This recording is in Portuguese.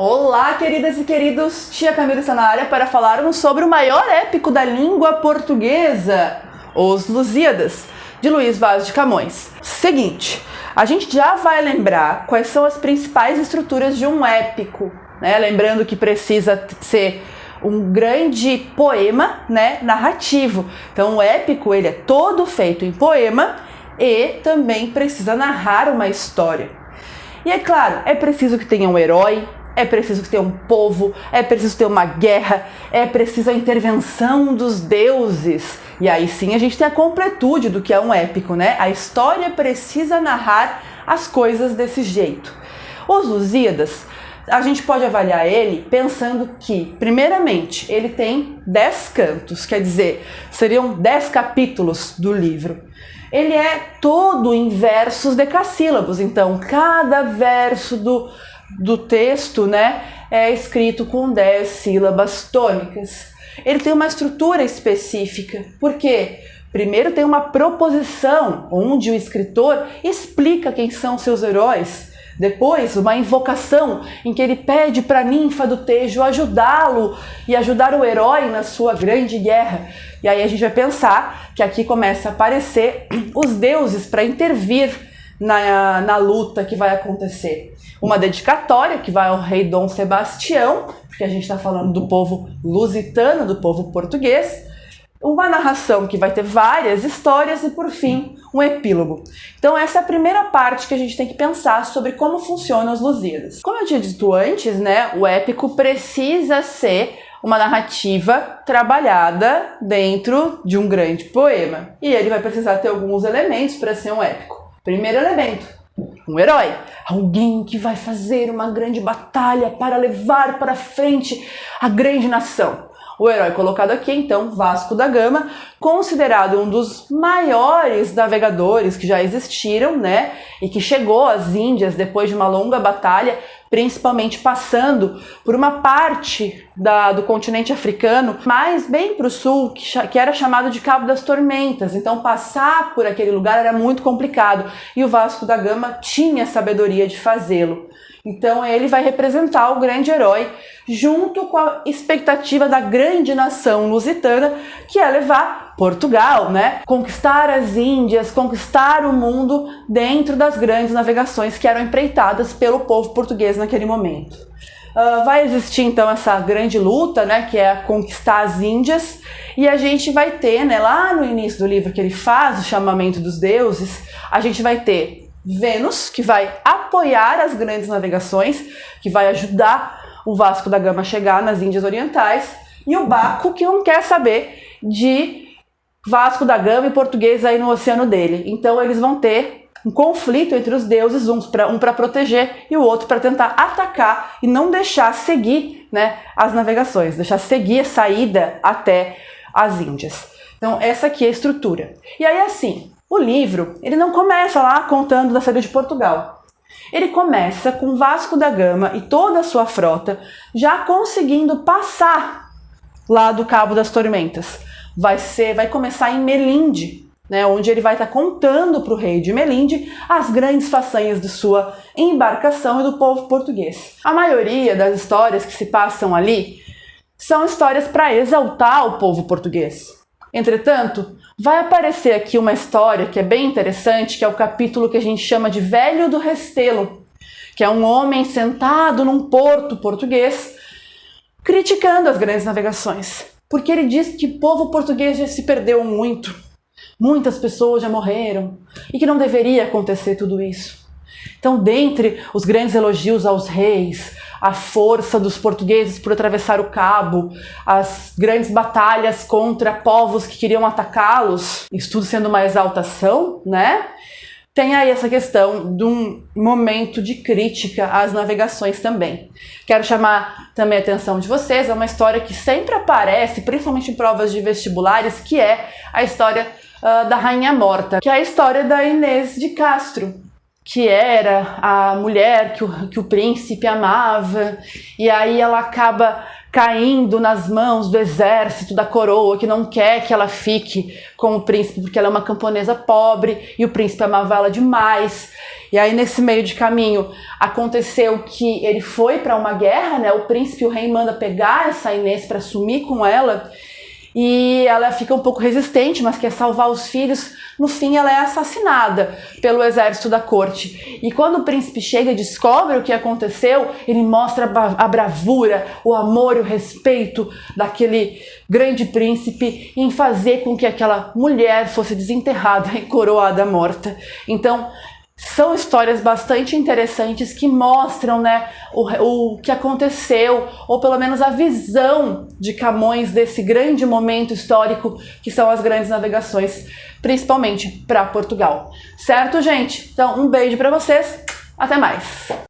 Olá, queridas e queridos, Tia Camila está na área para falarmos sobre o maior épico da língua portuguesa, Os Lusíadas, de Luís Vaz de Camões. Seguinte, a gente já vai lembrar quais são as principais estruturas de um épico, né? Lembrando que precisa ser um grande poema, né, narrativo. Então o épico ele é todo feito em poema e também precisa narrar uma história. E é claro, é preciso que tenha um herói, é preciso que tenha um povo, é preciso ter uma guerra, é preciso a intervenção dos deuses. E aí sim a gente tem a completude do que é um épico, né? A história precisa narrar as coisas desse jeito. Os Lusíadas, a gente pode avaliar ele pensando que, primeiramente, ele tem 10 cantos, quer dizer, seriam 10 capítulos do livro. Ele é todo em versos decassílabos, então cada verso do texto, né, é escrito com 10 sílabas tônicas. Ele tem uma estrutura específica, porque primeiro tem uma proposição, onde o escritor explica quem são seus heróis. Depois, uma invocação em que ele pede para a ninfa do Tejo ajudá-lo e ajudar o herói na sua grande guerra. E aí a gente vai pensar que aqui começa a aparecer os deuses para intervir na luta que vai acontecer. Uma dedicatória que vai ao rei Dom Sebastião, porque a gente está falando do povo lusitano, do povo português. Uma narração que vai ter várias histórias e, por fim, um epílogo. Então essa é a primeira parte que a gente tem que pensar sobre como funcionam os Lusíadas. Como eu tinha dito antes, né, o épico precisa ser uma narrativa trabalhada dentro de um grande poema. E ele vai precisar ter alguns elementos para ser um épico. Primeiro elemento, um herói. Alguém que vai fazer uma grande batalha para levar para frente a grande nação. O herói colocado aqui, então, Vasco da Gama, considerado um dos maiores navegadores que já existiram, né? E que chegou às Índias depois de uma longa batalha, principalmente passando por uma parte do continente africano, mas bem para o sul, que era chamado de Cabo das Tormentas. Então, passar por aquele lugar era muito complicado e o Vasco da Gama tinha a sabedoria de fazê-lo. Então ele vai representar o grande herói junto com a expectativa da grande nação lusitana, que é levar Portugal, né? Conquistar as Índias, conquistar o mundo dentro das grandes navegações que eram empreitadas pelo povo português naquele momento. Vai existir então essa grande luta, né, que é conquistar as Índias, e a gente vai ter, né, lá no início do livro que ele faz o chamamento dos deuses, a gente vai ter Vênus, que vai apoiar as grandes navegações, que vai ajudar o Vasco da Gama a chegar nas Índias Orientais, e o Baco, que não quer saber de Vasco da Gama e português aí no oceano dele. Então eles vão ter um conflito entre os deuses, um para proteger e o outro para tentar atacar e não deixar seguir, né, as navegações, deixar seguir a saída até as Índias. Então essa aqui é a estrutura. E aí assim, o livro, ele não começa lá contando da saída de Portugal. Ele começa com Vasco da Gama e toda a sua frota já conseguindo passar lá do Cabo das Tormentas. Vai começar em Melinde, né, onde ele vai estar contando para o rei de Melinde as grandes façanhas de sua embarcação e do povo português. A maioria das histórias que se passam ali são histórias para exaltar o povo português. Entretanto, vai aparecer aqui uma história que é bem interessante, que é o capítulo que a gente chama de Velho do Restelo, que é um homem sentado num porto português criticando as grandes navegações, porque ele diz que o povo português já se perdeu muito, muitas pessoas já morreram e que não deveria acontecer tudo isso. Então, dentre os grandes elogios aos reis, a força dos portugueses por atravessar o cabo, as grandes batalhas contra povos que queriam atacá-los, isso tudo sendo uma exaltação, né? Tem aí essa questão de um momento de crítica às navegações também. Quero chamar também a atenção de vocês a uma história que sempre aparece, principalmente em provas de vestibulares, que é a história da Rainha Morta, que é a história da Inês de Castro, que era a mulher que o príncipe amava, e aí ela acaba caindo nas mãos do exército da coroa, que não quer que ela fique com o príncipe, porque ela é uma camponesa pobre e o príncipe amava ela demais. E aí, nesse meio de caminho, aconteceu que ele foi para uma guerra, né? O príncipe, o rei, manda pegar essa Inês para sumir com ela, e ela fica um pouco resistente, mas quer salvar os filhos. No fim, ela é assassinada pelo exército da corte. E quando o príncipe chega e descobre o que aconteceu, ele mostra a bravura, o amor e o respeito daquele grande príncipe em fazer com que aquela mulher fosse desenterrada e coroada morta. Então, são histórias bastante interessantes que mostram, né, o que aconteceu, ou pelo menos a visão de Camões desse grande momento histórico que são as grandes navegações, principalmente para Portugal. Certo, gente? Então, um beijo para vocês, até mais!